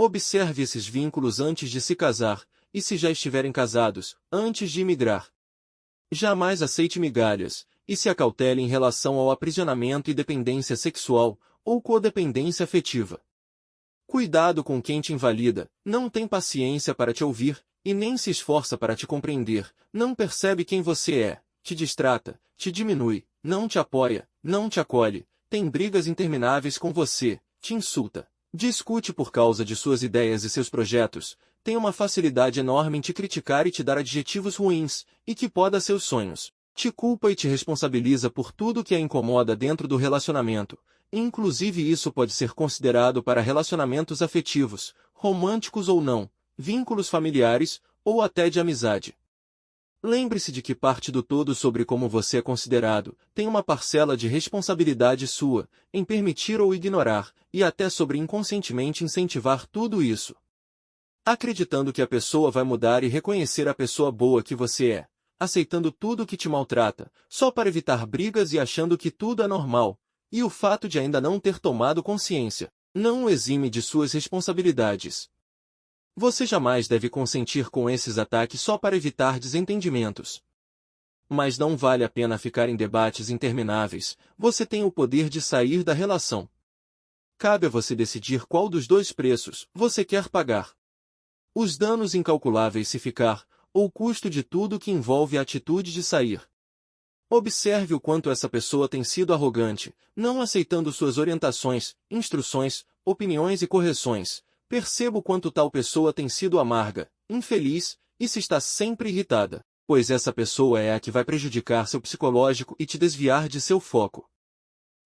Observe esses vínculos antes de se casar, e se já estiverem casados, antes de imigrar. Jamais aceite migalhas, e se acautele em relação ao aprisionamento e dependência sexual, ou codependência afetiva. Cuidado com quem te invalida, não tem paciência para te ouvir, e nem se esforça para te compreender, não percebe quem você é, te distrata, te diminui, não te apoia, não te acolhe, tem brigas intermináveis com você, te insulta, discute por causa de suas ideias e seus projetos, tem uma facilidade enorme em te criticar e te dar adjetivos ruins, e que poda seus sonhos, te culpa e te responsabiliza por tudo que a incomoda dentro do relacionamento. Inclusive isso pode ser considerado para relacionamentos afetivos, românticos ou não, vínculos familiares, ou até de amizade. Lembre-se de que parte do todo sobre como você é considerado, tem uma parcela de responsabilidade sua, em permitir ou ignorar, e até sobre inconscientemente incentivar tudo isso. Acreditando que a pessoa vai mudar e reconhecer a pessoa boa que você é, aceitando tudo que te maltrata, só para evitar brigas e achando que tudo é normal, e o fato de ainda não ter tomado consciência, não o exime de suas responsabilidades. Você jamais deve consentir com esses ataques só para evitar desentendimentos. Mas não vale a pena ficar em debates intermináveis, você tem o poder de sair da relação. Cabe a você decidir qual dos dois preços você quer pagar. Os danos incalculáveis se ficar, ou o custo de tudo que envolve a atitude de sair. Observe o quanto essa pessoa tem sido arrogante, não aceitando suas orientações, instruções, opiniões e correções. Perceba o quanto tal pessoa tem sido amarga, infeliz, e se está sempre irritada, pois essa pessoa é a que vai prejudicar seu psicológico e te desviar de seu foco.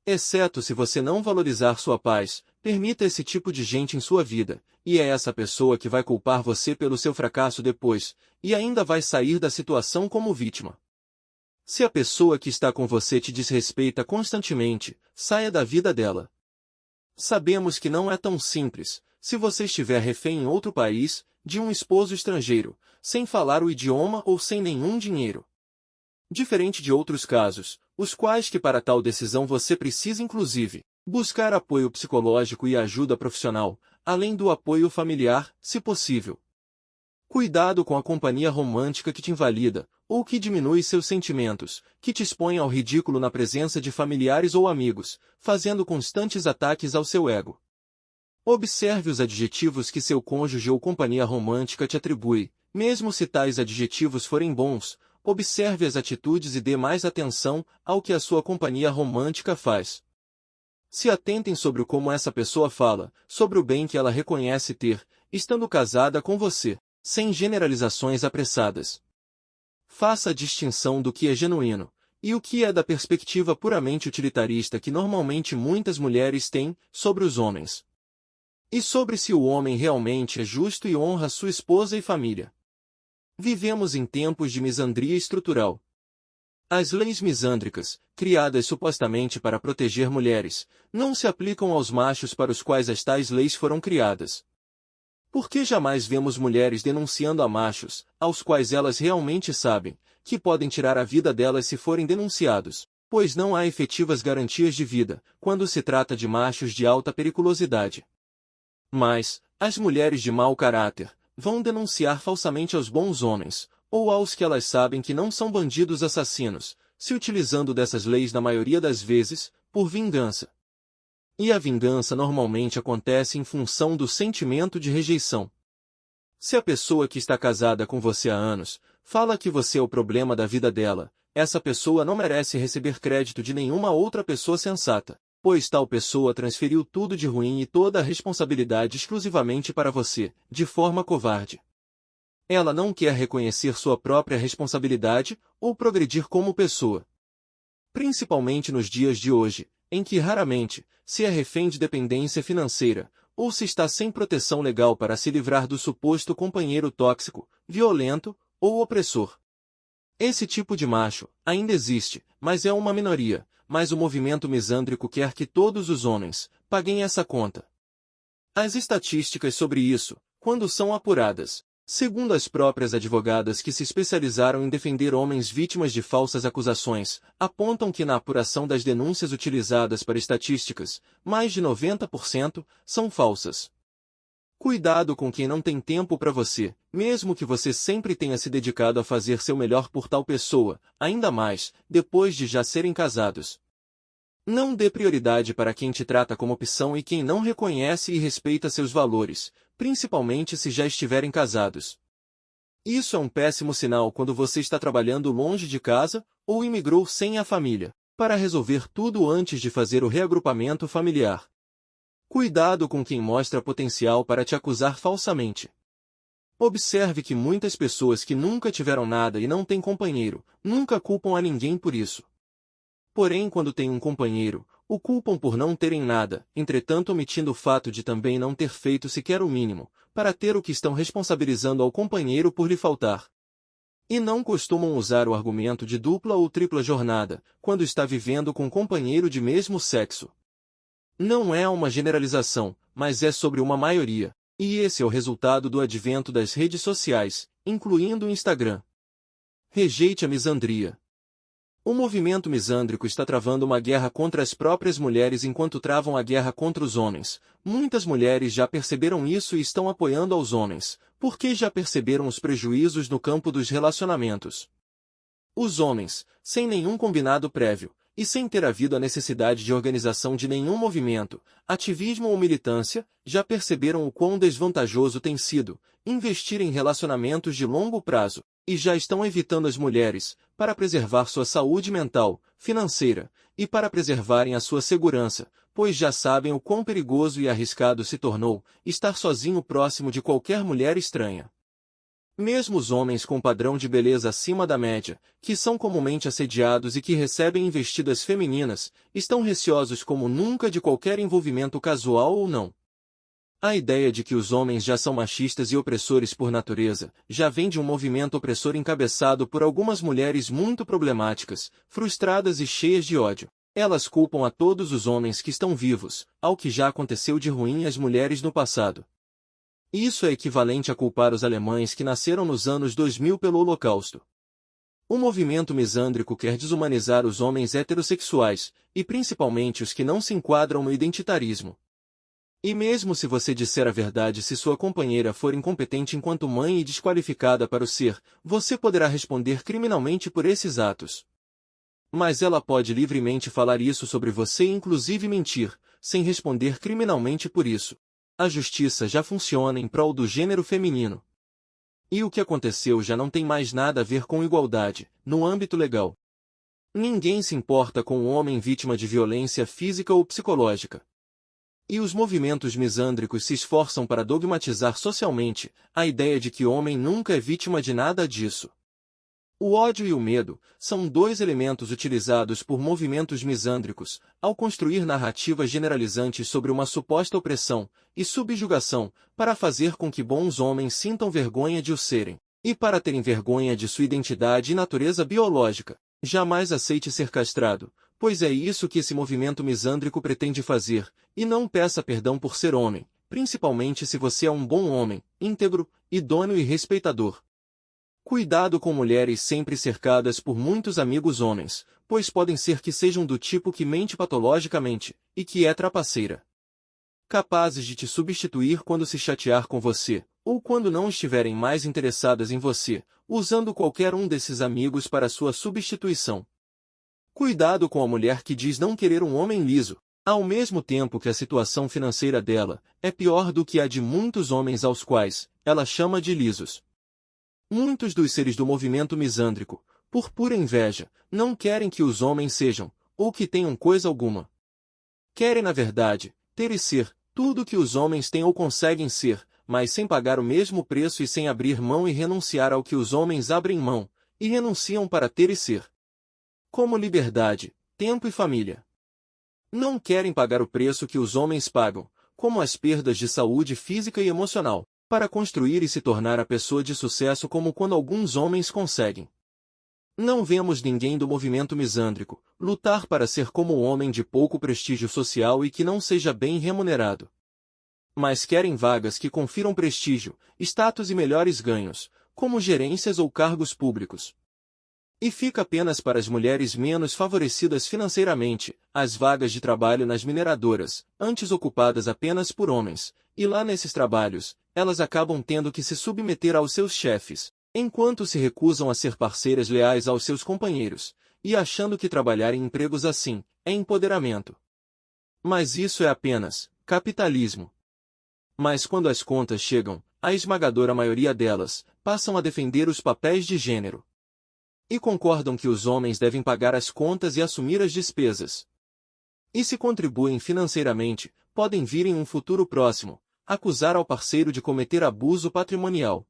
Exceto se você não valorizar sua paz, permita esse tipo de gente em sua vida, e é essa pessoa que vai culpar você pelo seu fracasso depois, e ainda vai sair da situação como vítima. Se a pessoa que está com você te desrespeita constantemente, saia da vida dela. Sabemos que não é tão simples. Se você estiver refém em outro país, de um esposo estrangeiro, sem falar o idioma ou sem nenhum dinheiro. Diferente de outros casos, os quais que para tal decisão você precisa inclusive, buscar apoio psicológico e ajuda profissional, além do apoio familiar, se possível. Cuidado com a companhia romântica que te invalida, ou que diminui seus sentimentos, que te expõe ao ridículo na presença de familiares ou amigos, fazendo constantes ataques ao seu ego. Observe os adjetivos que seu cônjuge ou companhia romântica te atribui, mesmo se tais adjetivos forem bons, observe as atitudes e dê mais atenção ao que a sua companhia romântica faz. Se atentem sobre como essa pessoa fala, sobre o bem que ela reconhece ter, estando casada com você, sem generalizações apressadas. Faça a distinção do que é genuíno, e o que é da perspectiva puramente utilitarista que normalmente muitas mulheres têm sobre os homens. E sobre se o homem realmente é justo e honra sua esposa e família. Vivemos em tempos de misandria estrutural. As leis misândricas, criadas supostamente para proteger mulheres, não se aplicam aos machos para os quais as tais leis foram criadas. Por que jamais vemos mulheres denunciando a machos, aos quais elas realmente sabem, que podem tirar a vida delas se forem denunciados, pois não há efetivas garantias de vida, quando se trata de machos de alta periculosidade. Mas, as mulheres de mau caráter, vão denunciar falsamente aos bons homens, ou aos que elas sabem que não são bandidos assassinos, se utilizando dessas leis na maioria das vezes, por vingança. E a vingança normalmente acontece em função do sentimento de rejeição. Se a pessoa que está casada com você há anos, fala que você é o problema da vida dela, essa pessoa não merece receber crédito de nenhuma outra pessoa sensata, pois tal pessoa transferiu tudo de ruim e toda a responsabilidade exclusivamente para você, de forma covarde. Ela não quer reconhecer sua própria responsabilidade, ou progredir como pessoa. Principalmente nos dias de hoje, em que raramente, se é refém de dependência financeira, ou se está sem proteção legal para se livrar do suposto companheiro tóxico, violento, ou opressor. Esse tipo de macho ainda existe, mas é uma minoria, mas o movimento misândrico quer que todos os homens paguem essa conta. As estatísticas sobre isso, quando são apuradas, segundo as próprias advogadas que se especializaram em defender homens vítimas de falsas acusações, apontam que na apuração das denúncias utilizadas para estatísticas, mais de 90% são falsas. Cuidado com quem não tem tempo para você, mesmo que você sempre tenha se dedicado a fazer seu melhor por tal pessoa, ainda mais, depois de já serem casados. Não dê prioridade para quem te trata como opção e quem não reconhece e respeita seus valores, principalmente se já estiverem casados. Isso é um péssimo sinal quando você está trabalhando longe de casa ou imigrou sem a família, para resolver tudo antes de fazer o reagrupamento familiar. Cuidado com quem mostra potencial para te acusar falsamente. Observe que muitas pessoas que nunca tiveram nada e não têm companheiro, nunca culpam a ninguém por isso. Porém, quando têm um companheiro, o culpam por não terem nada, entretanto omitindo o fato de também não ter feito sequer o mínimo, para ter o que estão responsabilizando ao companheiro por lhe faltar. E não costumam usar o argumento de dupla ou tripla jornada, quando está vivendo com um companheiro de mesmo sexo. Não é uma generalização, mas é sobre uma maioria, e esse é o resultado do advento das redes sociais, incluindo o Instagram. Rejeite a misandria. O movimento misândrico está travando uma guerra contra as próprias mulheres enquanto travam a guerra contra os homens. Muitas mulheres já perceberam isso e estão apoiando aos homens, porque já perceberam os prejuízos no campo dos relacionamentos. Os homens, sem nenhum combinado prévio, e sem ter havido a necessidade de organização de nenhum movimento, ativismo ou militância, já perceberam o quão desvantajoso tem sido investir em relacionamentos de longo prazo, e já estão evitando as mulheres, para preservar sua saúde mental, financeira, e para preservarem a sua segurança, pois já sabem o quão perigoso e arriscado se tornou estar sozinho próximo de qualquer mulher estranha. Mesmo os homens com padrão de beleza acima da média, que são comumente assediados e que recebem investidas femininas, estão receosos como nunca de qualquer envolvimento casual ou não. A ideia de que os homens já são machistas e opressores por natureza, já vem de um movimento opressor encabeçado por algumas mulheres muito problemáticas, frustradas e cheias de ódio. Elas culpam a todos os homens que estão vivos, ao que já aconteceu de ruim às mulheres no passado. Isso é equivalente a culpar os alemães que nasceram nos anos 2000 pelo Holocausto. O movimento misândrico quer desumanizar os homens heterossexuais, e principalmente os que não se enquadram no identitarismo. E mesmo se você disser a verdade se sua companheira for incompetente enquanto mãe e desqualificada para o ser, você poderá responder criminalmente por esses atos. Mas ela pode livremente falar isso sobre você e inclusive mentir, sem responder criminalmente por isso. A justiça já funciona em prol do gênero feminino. E o que aconteceu já não tem mais nada a ver com igualdade, no âmbito legal. Ninguém se importa com o homem vítima de violência física ou psicológica. E os movimentos misândricos se esforçam para dogmatizar socialmente a ideia de que o homem nunca é vítima de nada disso. O ódio e o medo são dois elementos utilizados por movimentos misândricos ao construir narrativas generalizantes sobre uma suposta opressão e subjugação para fazer com que bons homens sintam vergonha de o serem, e para terem vergonha de sua identidade e natureza biológica. Jamais aceite ser castrado, pois é isso que esse movimento misândrico pretende fazer, e não peça perdão por ser homem, principalmente se você é um bom homem, íntegro, idôneo e respeitador. Cuidado com mulheres sempre cercadas por muitos amigos homens, pois podem ser que sejam do tipo que mente patologicamente, e que é trapaceira. Capazes de te substituir quando se chatear com você, ou quando não estiverem mais interessadas em você, usando qualquer um desses amigos para sua substituição. Cuidado com a mulher que diz não querer um homem liso, ao mesmo tempo que a situação financeira dela é pior do que a de muitos homens aos quais ela chama de lisos. Muitos dos seres do movimento misândrico, por pura inveja, não querem que os homens sejam, ou que tenham coisa alguma. Querem, na verdade, ter e ser tudo que os homens têm ou conseguem ser, mas sem pagar o mesmo preço e sem abrir mão e renunciar ao que os homens abrem mão, e renunciam para ter e ser. Como liberdade, tempo e família. Não querem pagar o preço que os homens pagam, como as perdas de saúde física e emocional, para construir e se tornar a pessoa de sucesso como quando alguns homens conseguem. Não vemos ninguém do movimento misândrico lutar para ser como um homem de pouco prestígio social e que não seja bem remunerado. Mas querem vagas que confiram prestígio, status e melhores ganhos, como gerências ou cargos públicos. E fica apenas para as mulheres menos favorecidas financeiramente, as vagas de trabalho nas mineradoras, antes ocupadas apenas por homens, e lá nesses trabalhos, elas acabam tendo que se submeter aos seus chefes, enquanto se recusam a ser parceiras leais aos seus companheiros, e achando que trabalhar em empregos assim é empoderamento. Mas isso é apenas capitalismo. Mas quando as contas chegam, a esmagadora maioria delas passam a defender os papéis de gênero. E concordam que os homens devem pagar as contas e assumir as despesas. E se contribuem financeiramente, podem vir em um futuro próximo acusar ao parceiro de cometer abuso patrimonial.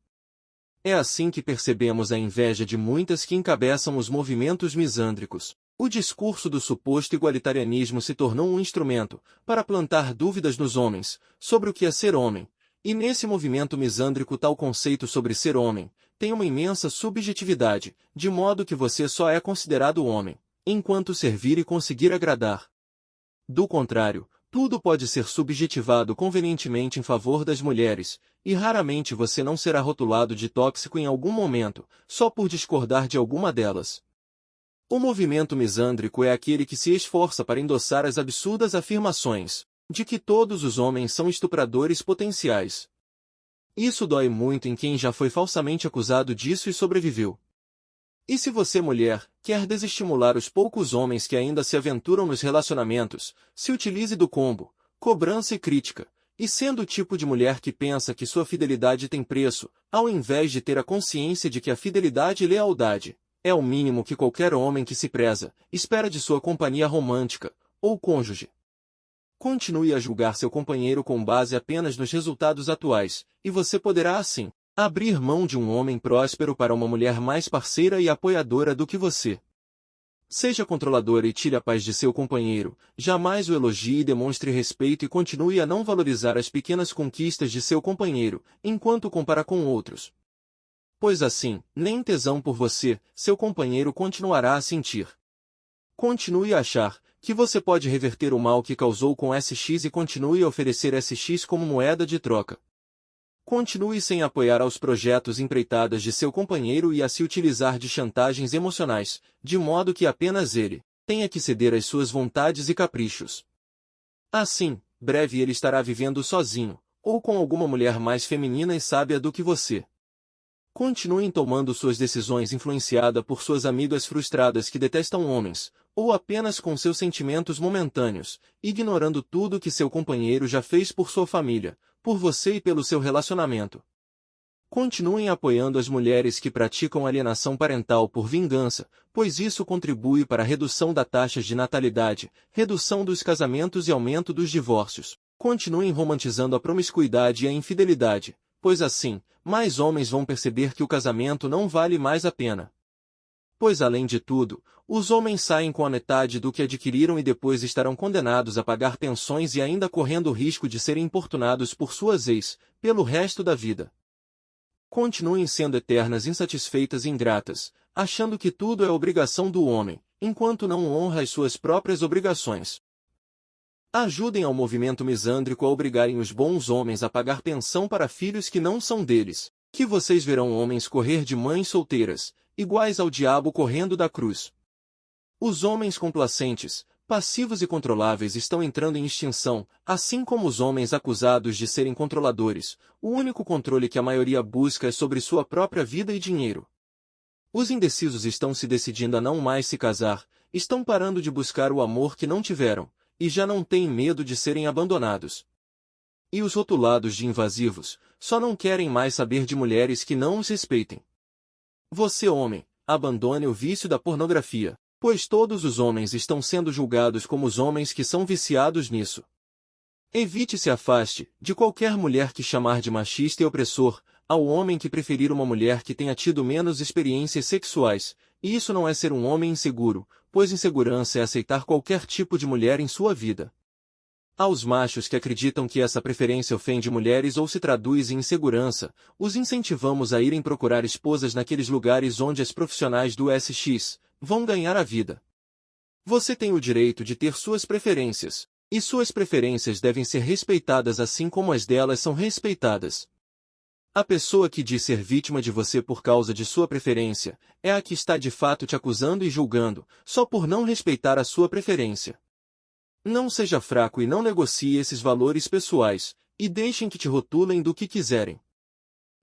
É assim que percebemos a inveja de muitas que encabeçam os movimentos misândricos. O discurso do suposto igualitarianismo se tornou um instrumento para plantar dúvidas nos homens sobre o que é ser homem, e nesse movimento misândrico tal conceito sobre ser homem tem uma imensa subjetividade, de modo que você só é considerado homem enquanto servir e conseguir agradar. Do contrário, tudo pode ser subjetivado convenientemente em favor das mulheres, e raramente você não será rotulado de tóxico em algum momento, só por discordar de alguma delas. O movimento misândrico é aquele que se esforça para endossar as absurdas afirmações de que todos os homens são estupradores potenciais. Isso dói muito em quem já foi falsamente acusado disso e sobreviveu. E se você, mulher, quer desestimular os poucos homens que ainda se aventuram nos relacionamentos, se utilize do combo, cobrança e crítica, e sendo o tipo de mulher que pensa que sua fidelidade tem preço, ao invés de ter a consciência de que a fidelidade e lealdade é o mínimo que qualquer homem que se preza espera de sua companhia romântica, ou cônjuge. Continue a julgar seu companheiro com base apenas nos resultados atuais, e você poderá, assim, abrir mão de um homem próspero para uma mulher mais parceira e apoiadora do que você. Seja controladora e tire a paz de seu companheiro, jamais o elogie e demonstre respeito e continue a não valorizar as pequenas conquistas de seu companheiro, enquanto compara com outros. Pois assim, nem tesão por você, seu companheiro continuará a sentir. Continue a achar que você pode reverter o mal que causou com SX e continue a oferecer SX como moeda de troca. Continue sem apoiar aos projetos empreitadas de seu companheiro e a se utilizar de chantagens emocionais, de modo que apenas ele tenha que ceder às suas vontades e caprichos. Assim, breve ele estará vivendo sozinho, ou com alguma mulher mais feminina e sábia do que você. Continuem tomando suas decisões influenciada por suas amigas frustradas que detestam homens, ou apenas com seus sentimentos momentâneos, ignorando tudo que seu companheiro já fez por sua família, por você e pelo seu relacionamento. Continuem apoiando as mulheres que praticam alienação parental por vingança, pois isso contribui para a redução da taxa de natalidade, redução dos casamentos e aumento dos divórcios. Continuem romantizando a promiscuidade e a infidelidade, pois assim, mais homens vão perceber que o casamento não vale mais a pena. Pois além de tudo, os homens saem com a metade do que adquiriram e depois estarão condenados a pagar pensões e ainda correndo o risco de serem importunados por suas ex, pelo resto da vida. Continuem sendo eternas insatisfeitas e ingratas, achando que tudo é obrigação do homem, enquanto não honra as suas próprias obrigações. Ajudem ao movimento misândrico a obrigarem os bons homens a pagar pensão para filhos que não são deles, que vocês verão homens correr de mães solteiras, iguais ao diabo correndo da cruz. Os homens complacentes, passivos e controláveis estão entrando em extinção, assim como os homens acusados de serem controladores. O único controle que a maioria busca é sobre sua própria vida e dinheiro. Os indecisos estão se decidindo a não mais se casar, estão parando de buscar o amor que não tiveram, e já não têm medo de serem abandonados. E os rotulados de invasivos, só não querem mais saber de mulheres que não os respeitem. Você, homem, abandone o vício da pornografia, pois todos os homens estão sendo julgados como os homens que são viciados nisso. Evite e se afaste de qualquer mulher que chamar de machista e opressor, ao homem que preferir uma mulher que tenha tido menos experiências sexuais, e isso não é ser um homem inseguro, pois insegurança é aceitar qualquer tipo de mulher em sua vida. Aos machos que acreditam que essa preferência ofende mulheres ou se traduz em insegurança, os incentivamos a irem procurar esposas naqueles lugares onde as profissionais do SX vão ganhar a vida. Você tem o direito de ter suas preferências, e suas preferências devem ser respeitadas assim como as delas são respeitadas. A pessoa que diz ser vítima de você por causa de sua preferência é a que está de fato te acusando e julgando, só por não respeitar a sua preferência. Não seja fraco e não negocie esses valores pessoais, e deixem que te rotulem do que quiserem.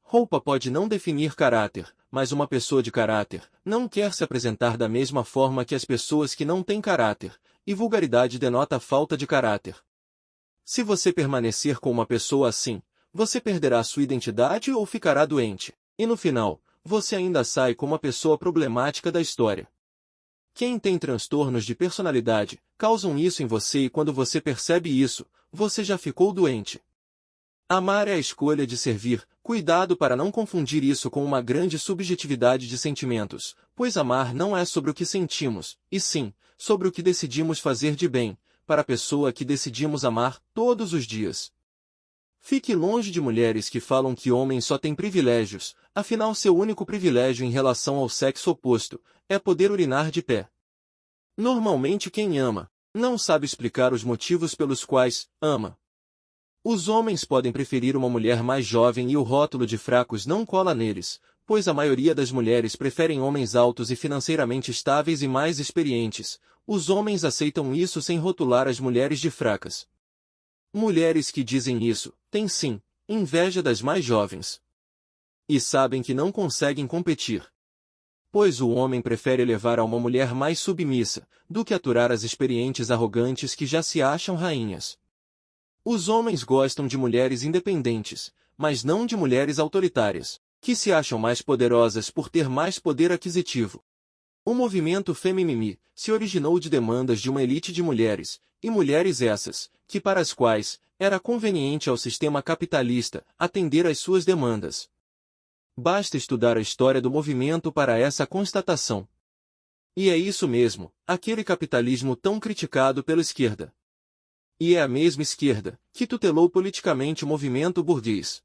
Roupa pode não definir caráter, mas uma pessoa de caráter não quer se apresentar da mesma forma que as pessoas que não têm caráter, e vulgaridade denota falta de caráter. Se você permanecer com uma pessoa assim, você perderá sua identidade ou ficará doente, e no final, você ainda sai como a pessoa problemática da história. Quem tem transtornos de personalidade, causam isso em você e quando você percebe isso, você já ficou doente. Amar é a escolha de servir, cuidado para não confundir isso com uma grande subjetividade de sentimentos, pois amar não é sobre o que sentimos, e sim, sobre o que decidimos fazer de bem, para a pessoa que decidimos amar todos os dias. Fique longe de mulheres que falam que homens só têm privilégios, afinal seu único privilégio em relação ao sexo oposto é poder urinar de pé. Normalmente quem ama, não sabe explicar os motivos pelos quais ama. Os homens podem preferir uma mulher mais jovem e o rótulo de fracos não cola neles, pois a maioria das mulheres preferem homens altos e financeiramente estáveis e mais experientes. Os homens aceitam isso sem rotular as mulheres de fracas. Mulheres que dizem isso, têm sim, inveja das mais jovens. E sabem que não conseguem competir. Pois o homem prefere levar a uma mulher mais submissa, do que aturar as experientes arrogantes que já se acham rainhas. Os homens gostam de mulheres independentes, mas não de mulheres autoritárias, que se acham mais poderosas por ter mais poder aquisitivo. O movimento Femimimi se originou de demandas de uma elite de mulheres, e mulheres essas, que para as quais era conveniente ao sistema capitalista atender às suas demandas. Basta estudar a história do movimento para essa constatação. E é isso mesmo, aquele capitalismo tão criticado pela esquerda. E é a mesma esquerda que tutelou politicamente o movimento burguês.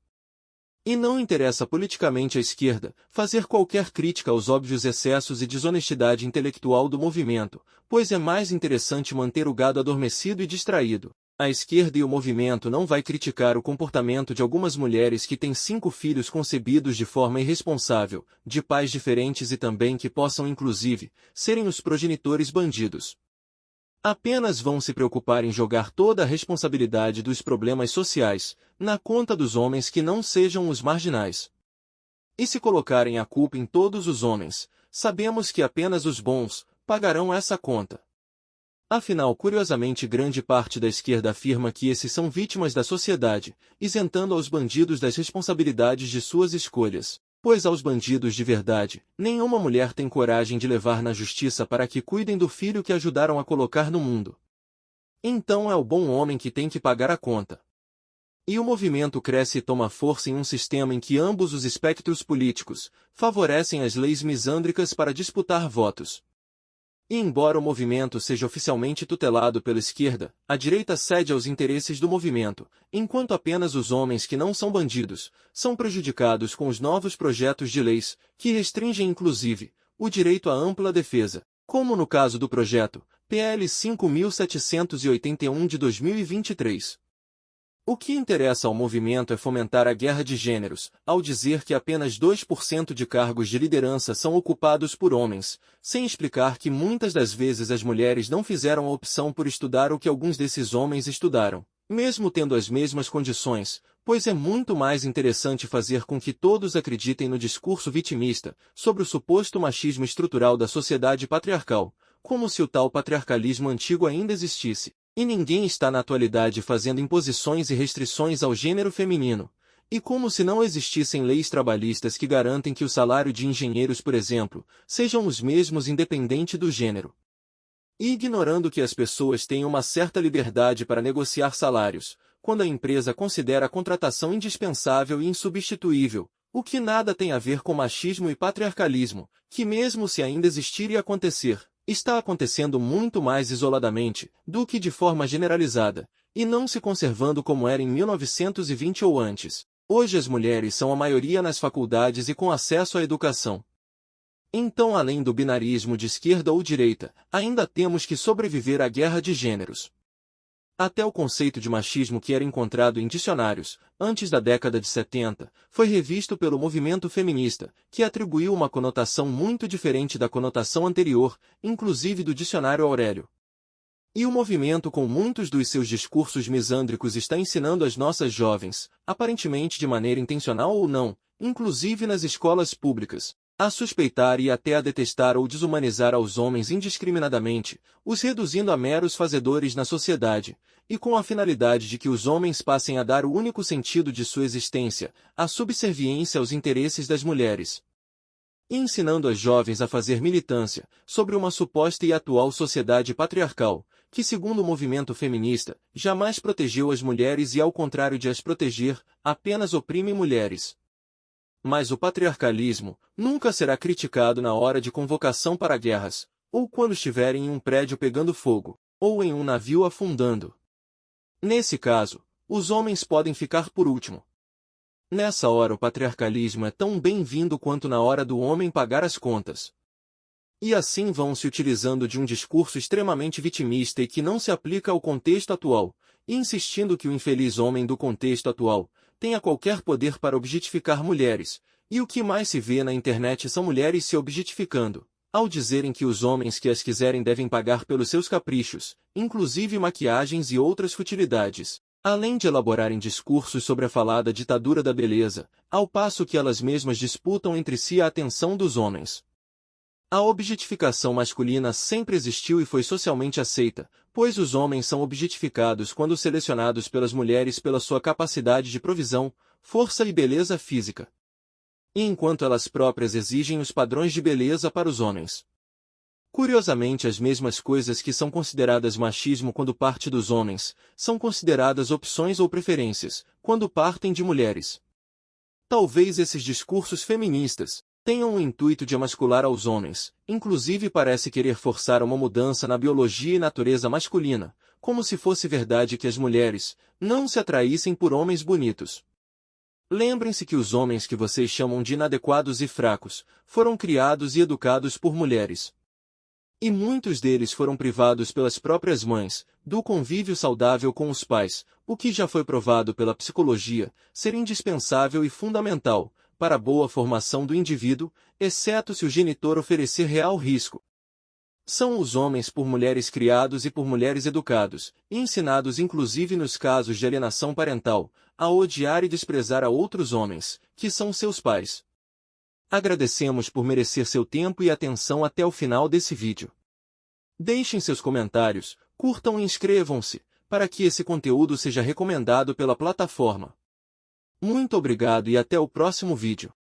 E não interessa politicamente à esquerda fazer qualquer crítica aos óbvios excessos e desonestidade intelectual do movimento, pois é mais interessante manter o gado adormecido e distraído. A esquerda e o movimento não vai criticar o comportamento de algumas mulheres que têm 5 filhos concebidos de forma irresponsável, de pais diferentes e também que possam inclusive serem os progenitores bandidos. Apenas vão se preocupar em jogar toda a responsabilidade dos problemas sociais na conta dos homens que não sejam os marginais. E se colocarem a culpa em todos os homens, sabemos que apenas os bons pagarão essa conta. Afinal, curiosamente, grande parte da esquerda afirma que esses são vítimas da sociedade, isentando aos bandidos das responsabilidades de suas escolhas. Pois aos bandidos de verdade, nenhuma mulher tem coragem de levar na justiça para que cuidem do filho que ajudaram a colocar no mundo. Então é o bom homem que tem que pagar a conta. E o movimento cresce e toma força em um sistema em que ambos os espectros políticos favorecem as leis misândricas para disputar votos. E embora o movimento seja oficialmente tutelado pela esquerda, a direita cede aos interesses do movimento, enquanto apenas os homens que não são bandidos são prejudicados com os novos projetos de leis, que restringem inclusive o direito à ampla defesa, como no caso do projeto PL 5.781 de 2023. O que interessa ao movimento é fomentar a guerra de gêneros, ao dizer que apenas 2% de cargos de liderança são ocupados por homens, sem explicar que muitas das vezes as mulheres não fizeram a opção por estudar o que alguns desses homens estudaram, mesmo tendo as mesmas condições, pois é muito mais interessante fazer com que todos acreditem no discurso vitimista sobre o suposto machismo estrutural da sociedade patriarcal, como se o tal patriarcalismo antigo ainda existisse. E ninguém está na atualidade fazendo imposições e restrições ao gênero feminino. E como se não existissem leis trabalhistas que garantem que o salário de engenheiros, por exemplo, sejam os mesmos independente do gênero. E ignorando que as pessoas têm uma certa liberdade para negociar salários, quando a empresa considera a contratação indispensável e insubstituível, o que nada tem a ver com machismo e patriarcalismo, que mesmo se ainda existir e acontecer, está acontecendo muito mais isoladamente do que de forma generalizada, e não se conservando como era em 1920 ou antes. Hoje as mulheres são a maioria nas faculdades e com acesso à educação. Então, além do binarismo de esquerda ou direita, ainda temos que sobreviver à guerra de gêneros. Até o conceito de machismo que era encontrado em dicionários, antes da década de 70, foi revisto pelo movimento feminista, que atribuiu uma conotação muito diferente da conotação anterior, inclusive do dicionário Aurélio. E o movimento com muitos dos seus discursos misândricos está ensinando as nossas jovens, aparentemente de maneira intencional ou não, inclusive nas escolas públicas, a suspeitar e até a detestar ou desumanizar aos homens indiscriminadamente, os reduzindo a meros fazedores na sociedade, e com a finalidade de que os homens passem a dar o único sentido de sua existência, a subserviência aos interesses das mulheres. E ensinando as jovens a fazer militância sobre uma suposta e atual sociedade patriarcal, que, segundo o movimento feminista, jamais protegeu as mulheres e, ao contrário de as proteger, apenas oprime mulheres. Mas o patriarcalismo nunca será criticado na hora de convocação para guerras, ou quando estiverem em um prédio pegando fogo, ou em um navio afundando. Nesse caso, os homens podem ficar por último. Nessa hora o patriarcalismo é tão bem-vindo quanto na hora do homem pagar as contas. E assim vão se utilizando de um discurso extremamente vitimista e que não se aplica ao contexto atual, e insistindo que o infeliz homem do contexto atual tenha qualquer poder para objetificar mulheres, e o que mais se vê na internet são mulheres se objetificando, ao dizerem que os homens que as quiserem devem pagar pelos seus caprichos, inclusive maquiagens e outras futilidades, além de elaborarem discursos sobre a falada ditadura da beleza, ao passo que elas mesmas disputam entre si a atenção dos homens. A objetificação masculina sempre existiu e foi socialmente aceita, pois os homens são objetificados quando selecionados pelas mulheres pela sua capacidade de provisão, força e beleza física. E enquanto elas próprias exigem os padrões de beleza para os homens. Curiosamente, as mesmas coisas que são consideradas machismo quando parte dos homens, são consideradas opções ou preferências, quando partem de mulheres. Talvez esses discursos feministas tenham o intuito de emascular aos homens, inclusive parece querer forçar uma mudança na biologia e natureza masculina, como se fosse verdade que as mulheres não se atraíssem por homens bonitos. Lembrem-se que os homens que vocês chamam de inadequados e fracos, foram criados e educados por mulheres. E muitos deles foram privados pelas próprias mães, do convívio saudável com os pais, o que já foi provado pela psicologia ser indispensável e fundamental para a boa formação do indivíduo, exceto se o genitor oferecer real risco. São os homens por mulheres criados e por mulheres educados, e ensinados inclusive nos casos de alienação parental, a odiar e desprezar a outros homens, que são seus pais. Agradecemos por merecer seu tempo e atenção até o final desse vídeo. Deixem seus comentários, curtam e inscrevam-se, para que esse conteúdo seja recomendado pela plataforma. Muito obrigado e até o próximo vídeo.